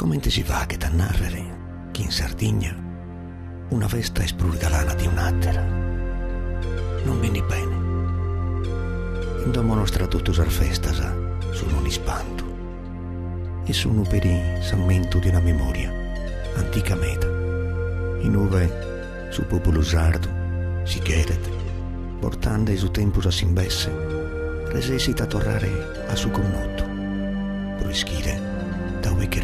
Come ti si va che da narrare che in Sardegna una festa esprurgalana di un'altra? Non veni bene. In domo nostra tutto usar festa sono un ispanto e sono per il sammento di una memoria antica meta in ove su popolo sardo si chiedete portando il suo tempo a simbesse resesita a tornare a su connotto proischire da ove che